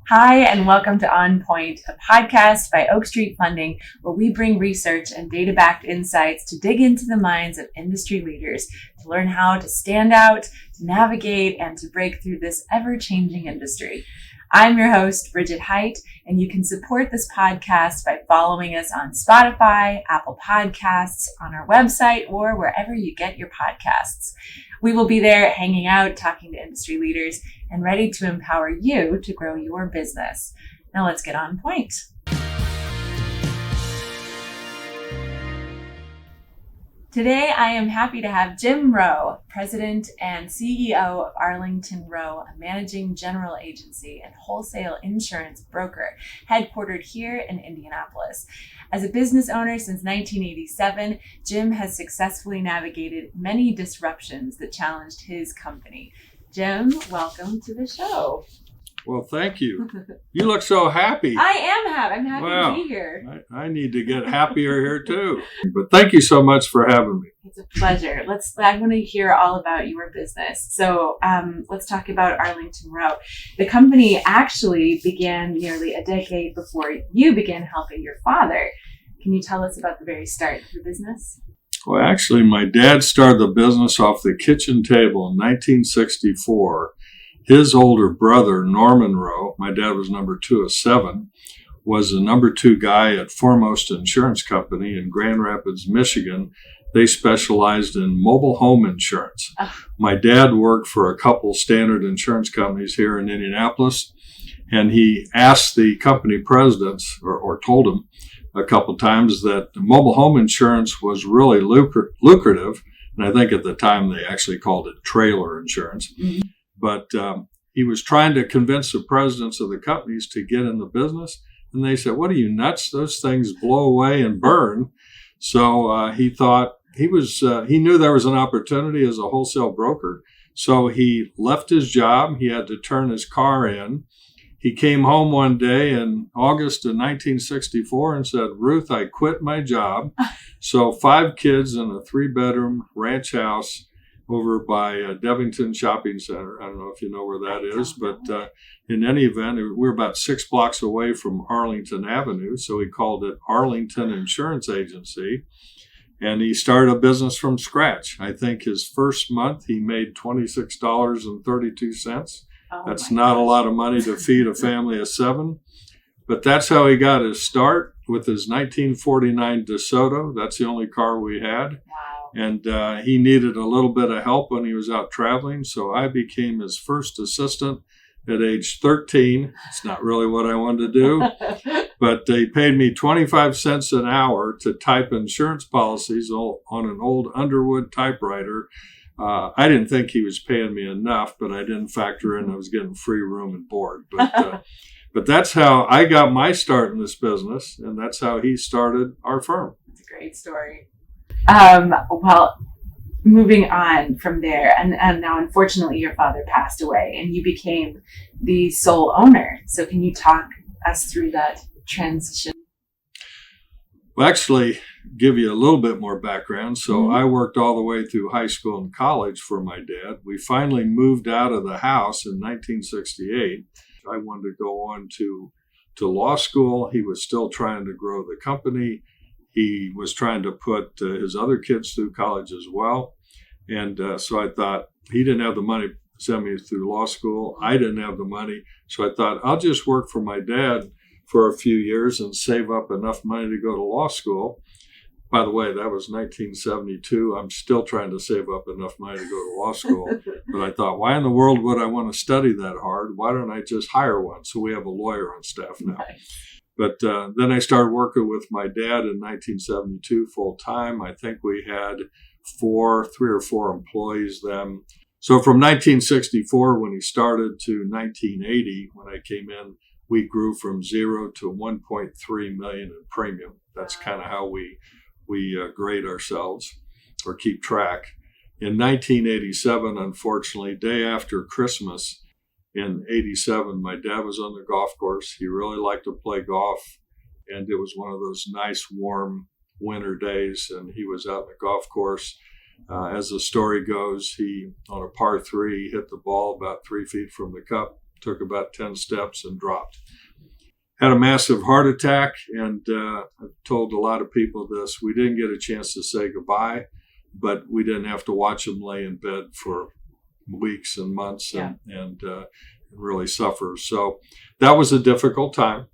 Hi, and welcome to On Point, a podcast by Oak Street Funding, where we bring research and data-backed insights to dig into the minds of industry leaders to learn how to stand out, to navigate, and to break through this ever-changing industry. I'm your host, Bridget Height, and you can support this podcast by following us on Spotify, Apple Podcasts, on our website, or wherever you get your podcasts. We will be there hanging out, talking to industry leaders, and ready to empower you to grow your business. Now let's get on point. Today, I am happy to have Jim Roe, President and CEO of Arlington Roe, a managing general agency and wholesale insurance broker, headquartered here in Indianapolis. As a business owner since 1987, Jim has successfully navigated many disruptions that challenged his company. Jim, welcome to the show. Well, thank you. You look so happy. I am happy. I'm happy to be here. I need to get happier here too. But thank you so much for having me. It's a pleasure. I want to hear all about your business. So let's talk about Arlington Roe. The company actually began nearly a decade before you began helping your father. Can you tell us about the very start of the business? Well, actually, my dad started the business off the kitchen table in 1964. His older brother, Norman Roe, my dad was number 2 of 7, was the number 2 guy at Foremost Insurance Company in Grand Rapids, Michigan. They specialized in mobile home insurance. My dad worked for a couple standard insurance companies here in Indianapolis, and he asked the company presidents, or told them a couple times, that mobile home insurance was really lucrative. And I think at the time they actually called it trailer insurance. Mm-hmm. But he was trying to convince the presidents of the companies to get in the business. And they said, "What are you, nuts? Those things blow away and burn." So he thought he knew there was an opportunity as a wholesale broker. So he left his job. He had to turn his car in. He came home one day in August of 1964 and said, "Ruth, I quit my job." So 5 kids in a 3-bedroom ranch house over by Devington Shopping Center. I don't know if you know where that is, but in any event, we're about 6 blocks away from Arlington Avenue, so he called it Arlington Insurance Agency, and he started a business from scratch. I think his first month he made $26.32. That's not a lot of money to feed a family of 7, but that's how he got his start with his 1949 DeSoto. That's the only car we had. And he needed a little bit of help when he was out traveling, so I became his first assistant at age 13. It's not really what I wanted to do, but they paid me 25 cents an hour to type insurance policies on an old Underwood typewriter. I didn't think he was paying me enough, but I didn't factor in I was getting free room and board. But that's how I got my start in this business, and that's how he started our firm. It's a great story. Well, moving on from there, and now unfortunately your father passed away and you became the sole owner. So can you talk us through that transition? Well, actually, give you a little bit more background. So I worked all the way through high school and college for my dad. We finally moved out of the house in 1968. I wanted to go on to law school. He was still trying to grow the company. He was trying to put his other kids through college as well. And so I thought, he didn't have the money to send me through law school. I didn't have the money. So I thought, I'll just work for my dad for a few years and save up enough money to go to law school. By the way, that was 1972. I'm still trying to save up enough money to go to law school. But I thought, why in the world would I want to study that hard? Why don't I just hire one? So we have a lawyer on staff now. Nice. But then I started working with my dad in 1972 full time. I think we had 3 or 4 employees then. So from 1964 when he started to 1980 when I came in, we grew from 0 to 1.3 million in premium. That's kind of how we grade ourselves or keep track. In 1987, unfortunately, day after Christmas, in 87, my dad was on the golf course. He really liked to play golf, and it was one of those nice, warm winter days, and he was out on the golf course. As the story goes, he, on a par 3, hit the ball about 3 feet from the cup, took about 10 steps and dropped. Had a massive heart attack, and I've told a lot of people this. We didn't get a chance to say goodbye, but we didn't have to watch him lay in bed for weeks and months and really suffer. So that was a difficult time.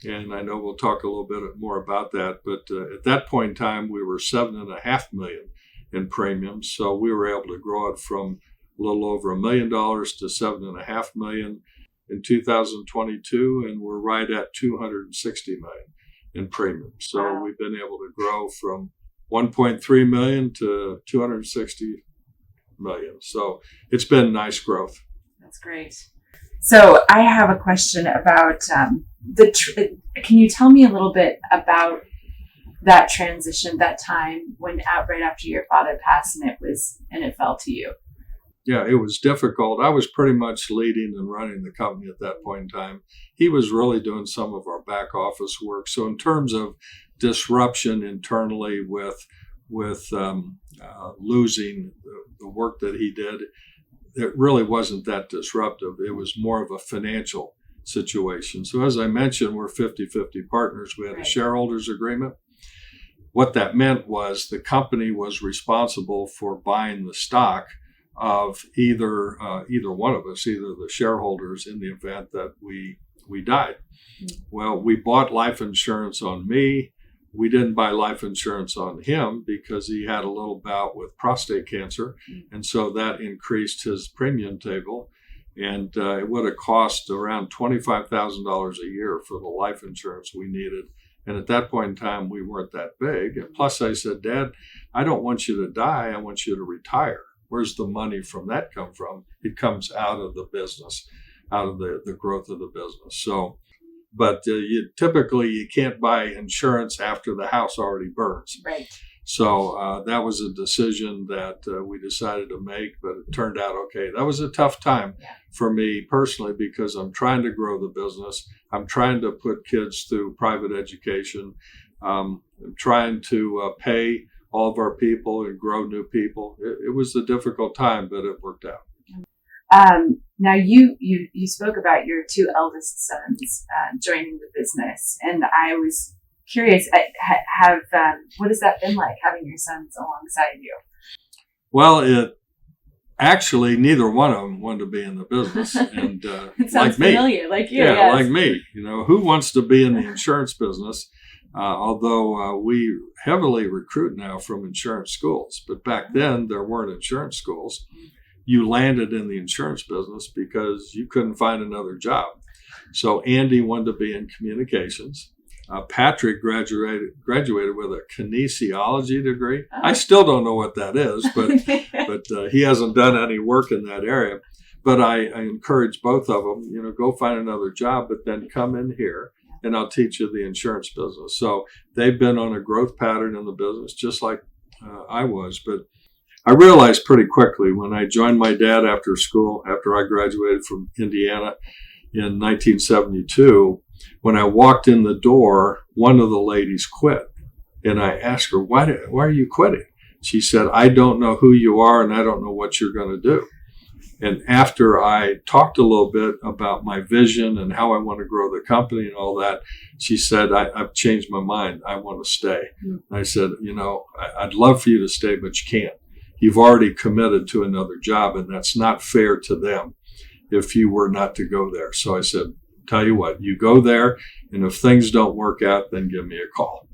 And I know we'll talk a little bit more about that. But at that point in time, we were $7.5 million in premiums. So we were able to grow it from a little over $1 million to $7.5 million in 2022. And we're right at $260 million in premiums. So we've been able to grow from 1.3 million to 260 million. So it's been nice growth. That's great. So I have a question about can you tell me a little bit about that transition, that time when right after your father passed and it fell to you? Yeah, it was difficult. I was pretty much leading and running the company at that point in time. He was really doing some of our back office work. So in terms of disruption internally with losing the work that he did, it really wasn't that disruptive. It was more of a financial situation. So as I mentioned, we're 50-50 partners. We had a shareholders agreement. What that meant was the company was responsible for buying the stock of either one of us, either the shareholders, in the event that we died. Well, we bought life insurance on me. We didn't buy life insurance on him because he had a little bout with prostate cancer. And so that increased his premium table. And it would have cost around $25,000 a year for the life insurance we needed. And at that point in time, we weren't that big. And plus, I said, Dad, I don't want you to die. I want you to retire. Where's the money from that come from? It comes out of the business, out of the growth of the business. So, but you can't buy insurance after the house already burns. Right. So that was a decision that we decided to make, but it turned out okay. That was a tough time for me personally because I'm trying to grow the business. I'm trying to put kids through private education. I'm trying to pay all of our people and grow new people. It was a difficult time, but it worked out. Now you spoke about your two eldest sons joining the business, and I was curious. What has that been like having your sons alongside you? Well, it actually neither one of them wanted to be in the business, and it sounds familiar, like you. Yeah, like me. You know, who wants to be in the insurance business? Although we heavily recruit now from insurance schools, but back then there weren't insurance schools. You landed in the insurance business because you couldn't find another job. So Andy wanted to be in communications. Patrick graduated with a kinesiology degree. I still don't know what that is, but he hasn't done any work in that area. But I encourage both of them, go find another job, but then come in here and I'll teach you the insurance business. So they've been on a growth pattern in the business, just like I was. But I realized pretty quickly when I joined my dad after school, after I graduated from Indiana in 1972, when I walked in the door, one of the ladies quit. And I asked her, why are you quitting? She said, I don't know who you are and I don't know what you're going to do. And after I talked a little bit about my vision and how I want to grow the company and all that, she said, I've changed my mind. I want to stay. Mm-hmm. I said, I'd love for you to stay, but you can't. You've already committed to another job, and that's not fair to them if you were not to go there. So I said, tell you what, you go there, and if things don't work out, then give me a call.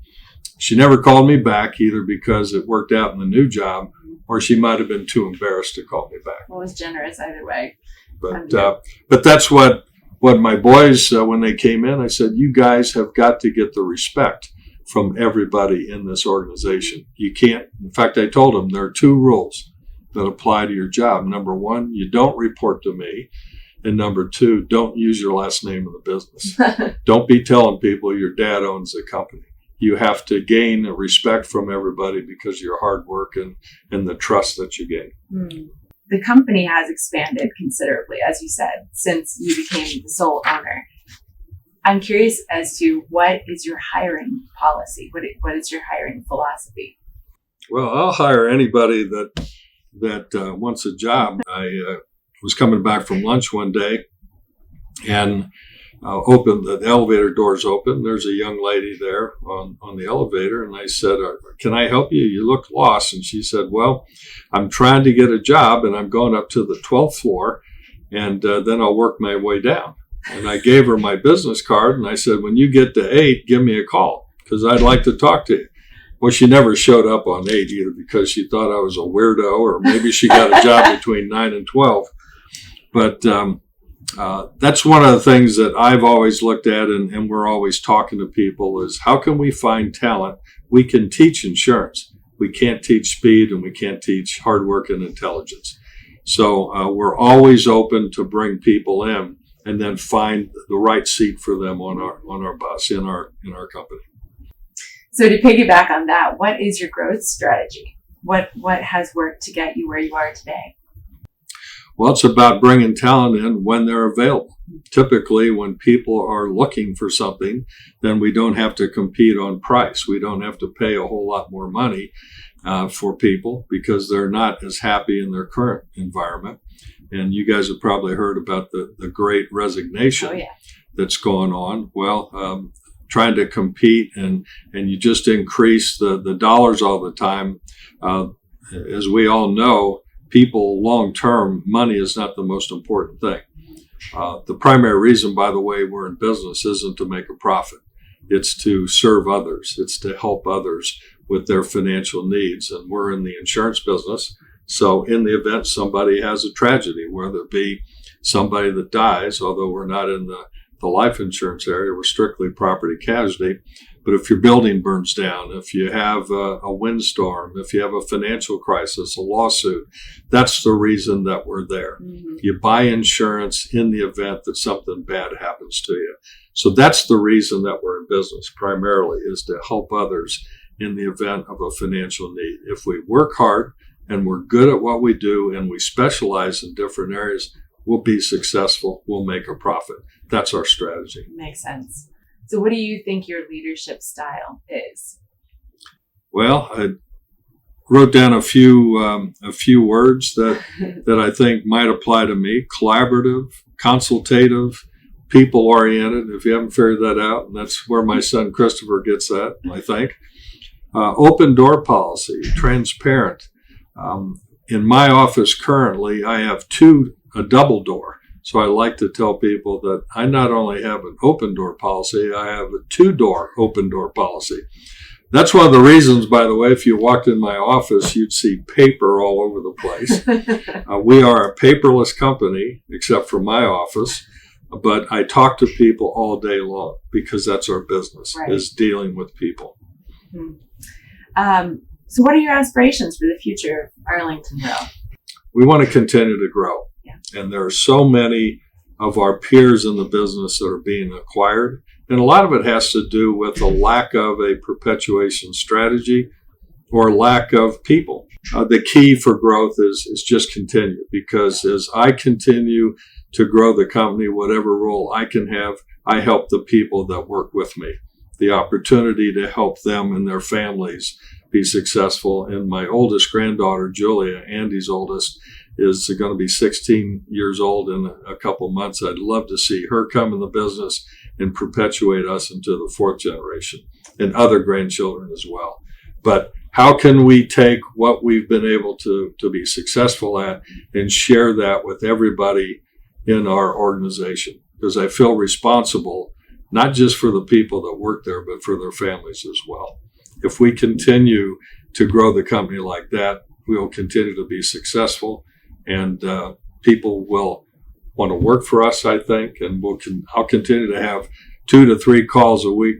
She never called me back either because it worked out in the new job, or she might have been too embarrassed to call me back. Well, it was generous either way. But that's what my boys, when they came in, I said, you guys have got to get the respect from everybody in this organization. You can't, in fact, I told them there are two rules that apply to your job. Number one, you don't report to me. And number two, don't use your last name in the business. Don't be telling people your dad owns the company. You have to gain respect from everybody because of your hard work and the trust that you gain. Mm. The company has expanded considerably, as you said, since you became the sole owner. I'm curious as to what is your hiring policy? What is your hiring philosophy? Well, I'll hire anybody that wants a job. I was coming back from lunch one day, and open the elevator doors open. There's a young lady there on the elevator, and I said, "Can I help you? You look lost." And she said, "Well, I'm trying to get a job, and I'm going up to the 12th floor, and then I'll work my way down." And I gave her my business card, and I said, "When you get to 8, give me a call, because I'd like to talk to you." Well, she never showed up on 8 either, because she thought I was a weirdo, or maybe she got a job between 9 and 12. But that's one of the things that I've always looked at, and we're always talking to people, is how can we find talent? We can teach insurance. We can't teach speed, and we can't teach hard work and intelligence. So we're always open to bring people in and then find the right seat for them on our bus in our company. So to piggyback on that, what is your growth strategy? What has worked to get you where you are today? Well, it's about bringing talent in when they're available. Typically, when people are looking for something, then we don't have to compete on price. We don't have to pay a whole lot more money for people, because they're not as happy in their current environment. And you guys have probably heard about the great resignation that's going on. Well, trying to compete and you just increase the dollars all the time. As we all know, people long-term, money is not the most important thing. The primary reason, by the way, we're in business isn't to make a profit. It's to serve others. It's to help others with their financial needs. And we're in the insurance business. So in the event somebody has a tragedy, whether it be somebody that dies, although we're not in the life insurance area, we're strictly property casualty. But if your building burns down, if you have a windstorm, if you have a financial crisis, a lawsuit, that's the reason that we're there. Mm-hmm. You buy insurance in the event that something bad happens to you. So that's the reason that we're in business primarily, is to help others in the event of a financial need. If we work hard and we're good at what we do and we specialize in different areas, we'll be successful. We'll make a profit. That's our strategy. Makes sense. So what do you think your leadership style is? Well, I wrote down a few words that I think might apply to me: collaborative, consultative, people-oriented. If you haven't figured that out, and that's where my son Christopher gets that, I think. Open door policy, transparent. In my office currently, I have a double door. So I like to tell people that I not only have an open door policy, I have a 2-door open door policy. That's one of the reasons, by the way, if you walked in my office, you'd see paper all over the place. We are a paperless company, except for my office, but I talk to people all day long, because that's our business, right, is dealing with people. Mm-hmm. So what are your aspirations for the future of Arlington Roe? We want to continue to grow. And there are so many of our peers in the business that are being acquired. And a lot of it has to do with the lack of a perpetuation strategy or lack of people. The key for growth is just continue, because as I continue to grow the company, whatever role I can have, I help the people that work with me. The opportunity to help them and their families be successful. And my oldest granddaughter, Julia, Andy's oldest, is going to be 16 years old in a couple months. I'd love to see her come in the business and perpetuate us into the 4th generation, and other grandchildren as well. But how can we take what we've been able to be successful at and share that with everybody in our organization? Because I feel responsible, not just for the people that work there, but for their families as well. If we continue to grow the company like that, we will continue to be successful. And people will want to work for us, I think, and I'll continue to have 2 to 3 calls a week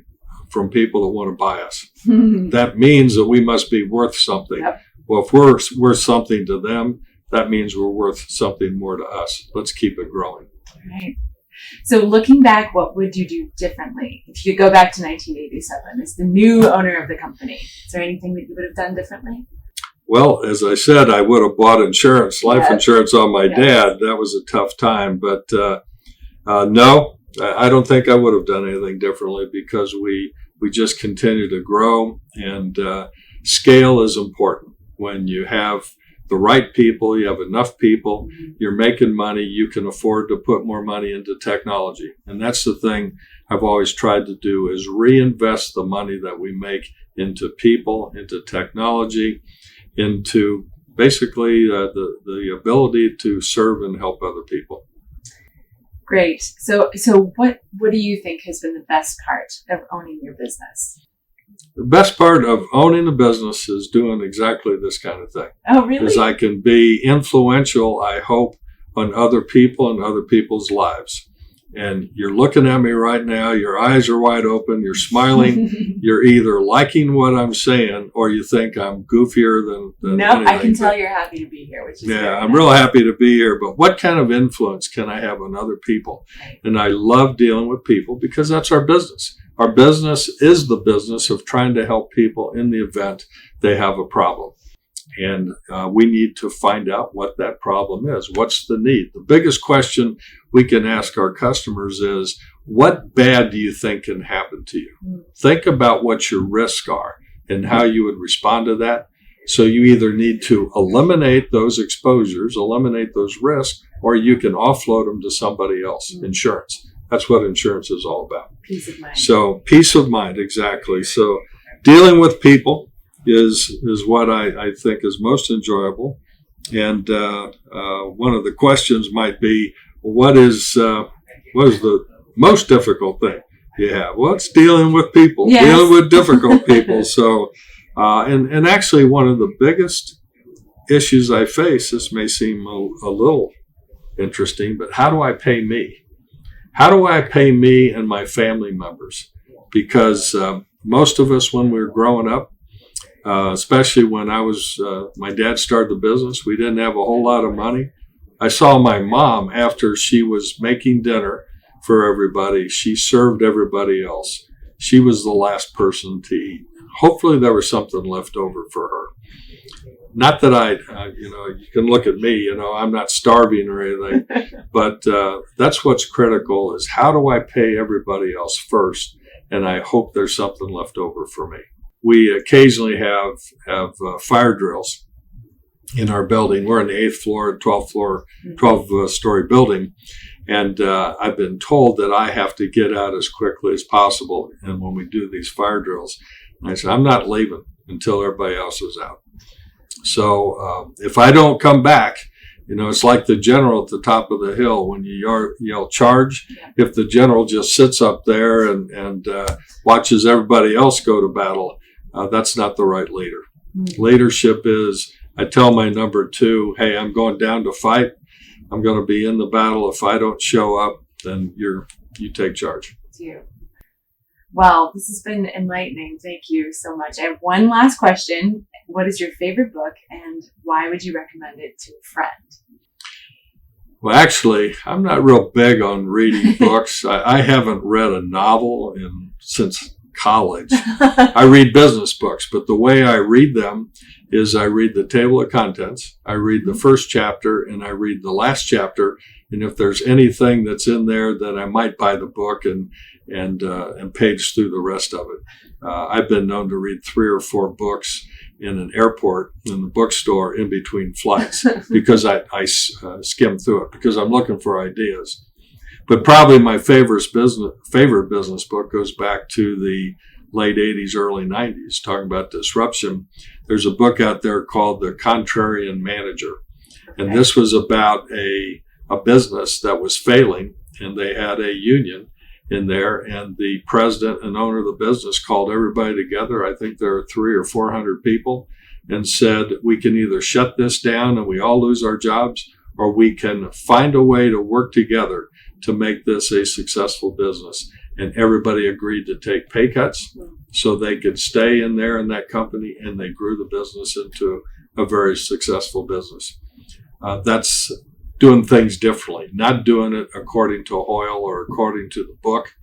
from people that want to buy us. That means that we must be worth something. Yep. Well, if we're worth something to them, that means we're worth something more to us. Let's keep it growing. All right. So looking back, what would you do differently? If you could go back to 1987 as the new owner of the company, is there anything that you would have done differently? Well, as I said, I would have bought life insurance on my dad. That was a tough time. But no, I don't think I would have done anything differently, because we just continue to grow, and scale is important. When you have the right people, you have enough people, you're making money, you can afford to put more money into technology. And that's the thing I've always tried to do, is reinvest the money that we make into people, into technology, into basically the ability to serve and help other people. Great. So what do you think has been the best part of owning your business? The best part of owning a business is doing exactly this kind of thing. Oh, really? Because I can be influential, I hope, on other people and other people's lives. And you're looking at me right now, your eyes are wide open, you're smiling, you're either liking what I'm saying or you think I'm goofier than No, anything. I can tell you're happy to be here, which is I'm real happy to be here. But what kind of influence can I have on other people? Right. And I love dealing with people because that's our business. Our business is the business of trying to help people in the event they have a problem. And we need to find out what that problem is. What's the need? The biggest question we can ask our customers is, what bad do you think can happen to you? Think about what your risks are and how you would respond to that. So you either need to eliminate those exposures, eliminate those risks, or you can offload them to somebody else. Insurance. That's what insurance is all about. Peace of mind. So peace of mind, exactly. So dealing with people is what I think is most enjoyable. And one of the questions might be, what is the most difficult thing you have? Well, it's dealing with people, yes. Dealing with difficult people. So, and actually one of the biggest issues I face, this may seem a little interesting, but how do I pay me? How do I pay me and my family members? Because most of us, when we were growing up, especially when my dad started the business, we didn't have a whole lot of money. I saw my mom, after she was making dinner for everybody, she served everybody else. She was the last person to eat. Hopefully there was something left over for her. Not that you can look at me, I'm not starving or anything, but that's what's critical, is how do I pay everybody else first? And I hope there's something left over for me. We occasionally have fire drills in our building. We're on the 8th floor, 12 story building. And I've been told that I have to get out as quickly as possible. And when we do these fire drills, I say, I'm not leaving until everybody else is out. So if I don't come back, it's like the general at the top of the hill when you yell charge. If the general just sits up there and watches everybody else go to battle, that's not the right leader. Leadership is, I tell my number 2, hey, I'm going down to fight. I'm going to be in the battle. If I don't show up, then you take charge. It's you. Well, this has been enlightening. Thank you so much. I have one last question. What is your favorite book and why would you recommend it to a friend? Well, actually, I'm not real big on reading books. I haven't read a novel since college. I read business books, but the way I read them is I read the table of contents, I read the first chapter, and I read the last chapter. And if there's anything that's in there, then I might buy the book and page through the rest of it. I've been known to read 3 or 4 books in an airport, in the bookstore, in between flights, because I skim through it, because I'm looking for ideas. But probably my favorite business book goes back to the late 80s, early 90s, talking about disruption. There's a book out there called The Contrarian Manager. And this was about a business that was failing, and they had a union in there, and the president and owner of the business called everybody together. I think there are 300 or 400 people, and said, we can either shut this down and we all lose our jobs, or we can find a way to work together to make this a successful business. And everybody agreed to take pay cuts so they could stay in there in that company, and they grew the business into a very successful business. That's doing things differently, not doing it according to Hoyle or according to the book,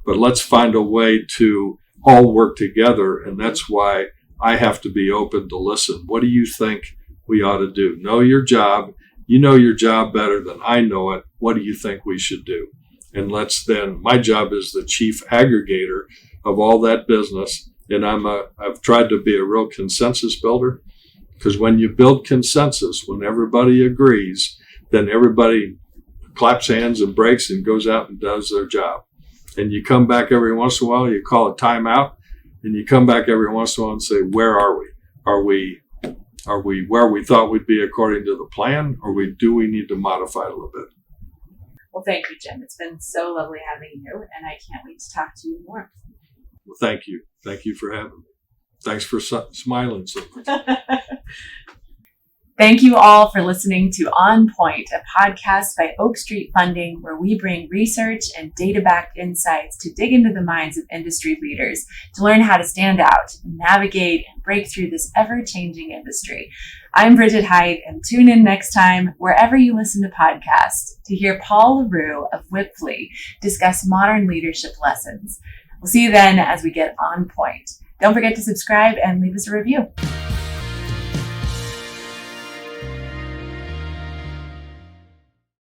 but let's find a way to all work together. And that's why I have to be open to listen. What do you think we ought to do? Know your job. You know your job better than I know it. What do you think we should do? And my job is the chief aggregator of all that business. And I've tried to be a real consensus builder. Because when you build consensus, when everybody agrees, then everybody claps hands and breaks and goes out and does their job. And you come back every once in a while, you call a timeout, and you come back every once in a while and say, where are we? Are we where we thought we'd be according to the plan, or do we need to modify it a little bit? Well, thank you, Jim. It's been so lovely having you, and I can't wait to talk to you more. Well, thank you. Thank you for having me. Thanks for smiling so much. Thank you all for listening to On Point, a podcast by Oak Street Funding, where we bring research and data-backed insights to dig into the minds of industry leaders to learn how to stand out, navigate, and break through this ever-changing industry. I'm Bridget Height, and tune in next time wherever you listen to podcasts to hear Paul LaRue of Whipfly discuss modern leadership lessons. We'll see you then as we get on point. Don't forget to subscribe and leave us a review.